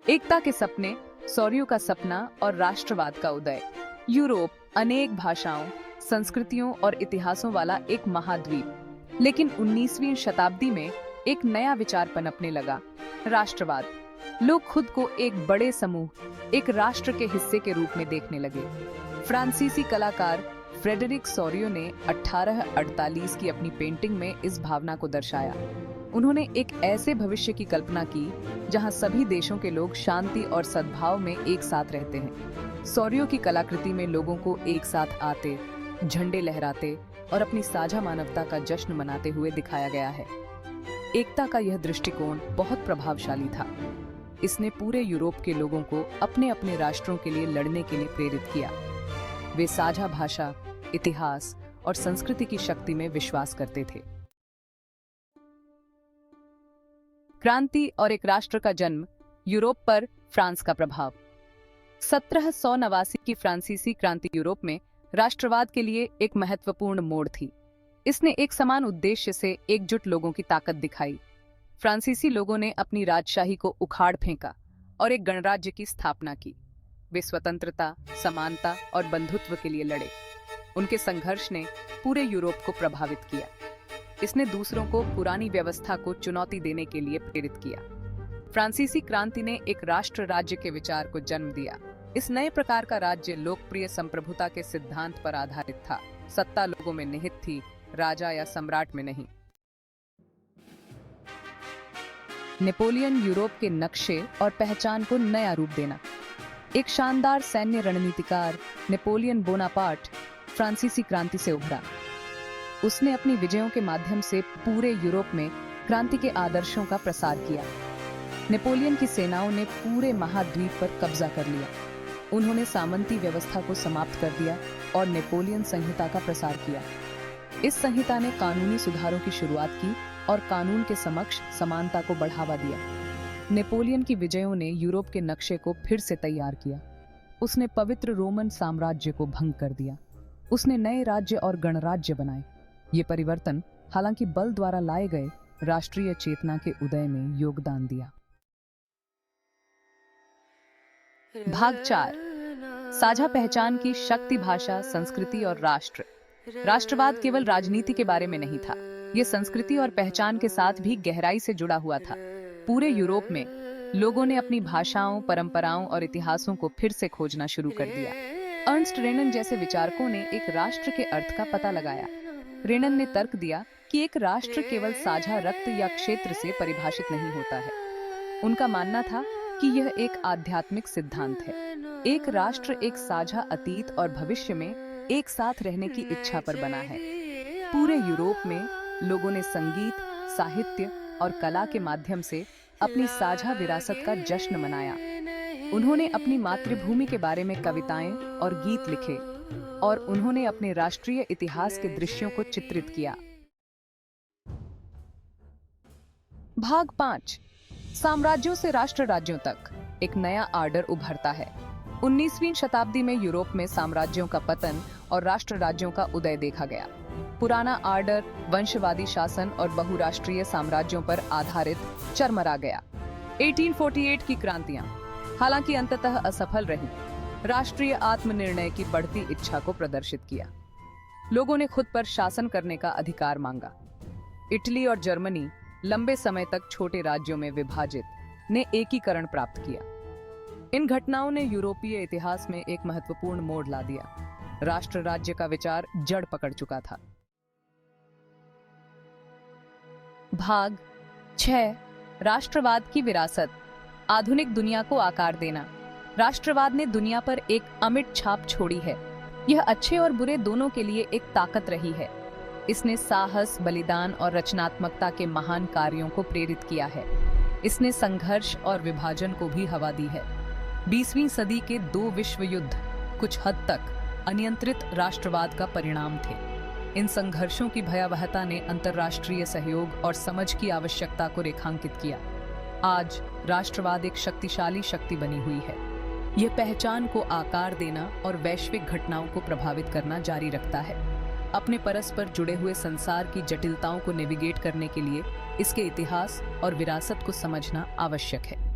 एकता के सपने, शौर्यों का सपना और राष्ट्रवाद का उदय। यूरोप अनेक भाषाओं, संस्कृतियों और इतिहासों वाला एक महाद्वीप, लेकिन 19वीं शताब्दी में एक नया विचार पनपने लगा, राष्ट्रवाद। लोग खुद को एक बड़े समूह, एक राष्ट्र के हिस्से के रूप में देखने लगे। फ्रांसीसी कलाकार फ्रेडरिक सोरियो ने 1848 की अपनी पेंटिंग में इस भावना को दर्शाया। उन्होंने एक ऐसे भविष्य की कल्पना की जहां सभी देशों के लोग शांति और सद्भाव में एक साथ रहते हैं। सोरियो की कलाकृति में लोगों को एक साथ आते, झंडे लहराते और अपनी साझा मानवता का जश्न मनाते हुए दिखाया गया है। एकता का यह दृष्टिकोण बहुत प्रभावशाली था। इसने पूरे यूरोप के लोगों को अपने अपने राष्ट्रों के लिए लड़ने के लिए प्रेरित किया। वे साझा भाषा, इतिहास और संस्कृति की शक्ति में विश्वास करते थे। क्रांति और एक राष्ट्र का जन्म, यूरोप पर फ्रांस का प्रभाव। 1789 की फ्रांसीसी क्रांति यूरोप में राष्ट्रवाद के लिए एक महत्वपूर्ण मोड़ थी। इसने एक समान उद्देश्य से एकजुट लोगों की ताकत दिखाई। फ्रांसीसी लोगों ने अपनी राजशाही को उखाड़ फेंका और एक गणराज्य की स्थापना की। वे स्वतंत्रता, समानता और बंधुत्व के लिए लड़े। उनके संघर्ष ने पूरे यूरोप को प्रभावित किया। इसने दूसरों को पुरानी व्यवस्था को चुनौती देने के लिए प्रेरित किया। फ्रांसीसी क्रांति ने एक राष्ट्र राज्य के विचार को जन्म दिया। इस नए प्रकार का राज्य लोकप्रिय संप्रभुता के सिद्धांत पर आधारित था। सत्ता लोगों में निहित थी, राजा या सम्राट में नहीं। नेपोलियन यूरोप के नक्शे और पहचान को नया रूप देना। एक शानदार सैन्य रणनीतिकार नेपोलियन बोनापार्ट फ्रांसीसी क्रांति से उभरा। उसने अपनी विजयों के माध्यम से पूरे यूरोप में क्रांति के आदर्शों का प्रसार किया। नेपोलियन की सेनाओं ने पूरे महाद्वीप पर कब्जा कर लिया। उन्होंने सामंती व्यवस्था को समाप्त कर दिया और नेपोलियन संहिता का प्रसार किया। इस संहिता ने कानूनी सुधारों की शुरुआत की और कानून के समक्ष समानता को बढ़ावा दिया। नेपोलियन की विजयों ने यूरोप के नक्शे को फिर से तैयार किया। उसने पवित्र रोमन साम्राज्य को भंग कर दिया। उसने नए राज्य और गणराज्य बनाए। ये परिवर्तन हालांकि बल द्वारा लाए गए राष्ट्रीय चेतना के उदय में योगदान दिया। भाग 4, साझा पहचान की शक्ति, भाषा, संस्कृति और राष्ट्र। राष्ट्रवाद केवल राजनीति के बारे में नहीं था, यह संस्कृति और पहचान के साथ भी गहराई से जुड़ा हुआ था। पूरे यूरोप में लोगों ने अपनी भाषाओं, परंपराओं और इतिहासों को फिर से खोजना शुरू कर दिया। अर्नस्ट रेनन जैसे विचारकों ने एक राष्ट्र के अर्थ का पता लगाया। रेनन ने तर्क दिया कि एक राष्ट्र केवल साझा रक्त या क्षेत्र से परिभाषित नहीं होता है। उनका मानना था कि यह एक आध्यात्मिक सिद्धांत है। एक राष्ट्र एक साझा अतीत और भविष्य में एक साथ रहने की इच्छा पर बना है। पूरे यूरोप में लोगों ने संगीत, साहित्य और कला के माध्यम से अपनी साझा विरासत का जश्न मनाया। उन्होंने अपनी मातृभूमि के बारे में कविताएं और गीत लिखे और उन्होंने अपने राष्ट्रीय इतिहास के दृश्यों को चित्रित किया। भाग 5, साम्राज्यों से राष्ट्र राज्यों तक एक नया आर्डर उभरता है। 19वीं शताब्दी में यूरोप में साम्राज्यों का पतन और राष्ट्र राज्यों का उदय देखा गया। पुराना आर्डर वंशवादी शासन और बहुराष्ट्रीय साम्राज्यों पर आधारित चरमरा गया। 1848 की क्रांतियां हालांकि अंततः असफल रहीं, राष्ट्रीय आत्मनिर्णय की बढ़ती इच्छा को प्रदर्शित किया। लोगों ने खुद पर शासन करने का अधिकार मांगा। इटली और जर्मनी लंबे समय तक छोटे राज्यों में विभाजित ने एकीकरण प्राप्त किया। इन घटनाओं ने यूरोपीय इतिहास में एक महत्वपूर्ण मोड़ ला दिया। राष्ट्र राज्य का विचार जड़ पकड़ चुका था। भाग 6, राष्ट्रवाद की विरासत, आधुनिक दुनिया को आकार देना। राष्ट्रवाद ने दुनिया पर एक अमिट छाप छोड़ी है। यह अच्छे और बुरे दोनों के लिए एक ताकत रही है। इसने साहस, बलिदान और रचनात्मकता के महान कार्यों को प्रेरित किया है। इसने संघर्ष और विभाजन को भी हवा दी है। 20वीं सदी के 2 विश्व युद्ध कुछ हद तक अनियंत्रित राष्ट्रवाद का परिणाम थे। इन संघर्षों की भयावहता ने अंतर्राष्ट्रीय सहयोग और समझ की आवश्यकता को रेखांकित किया। आज राष्ट्रवाद एक शक्तिशाली शक्ति बनी हुई है। यह पहचान को आकार देना और वैश्विक घटनाओं को प्रभावित करना जारी रखता है। अपने परस्पर जुड़े हुए संसार की जटिलताओं को नेविगेट करने के लिए इसके इतिहास और विरासत को समझना आवश्यक है।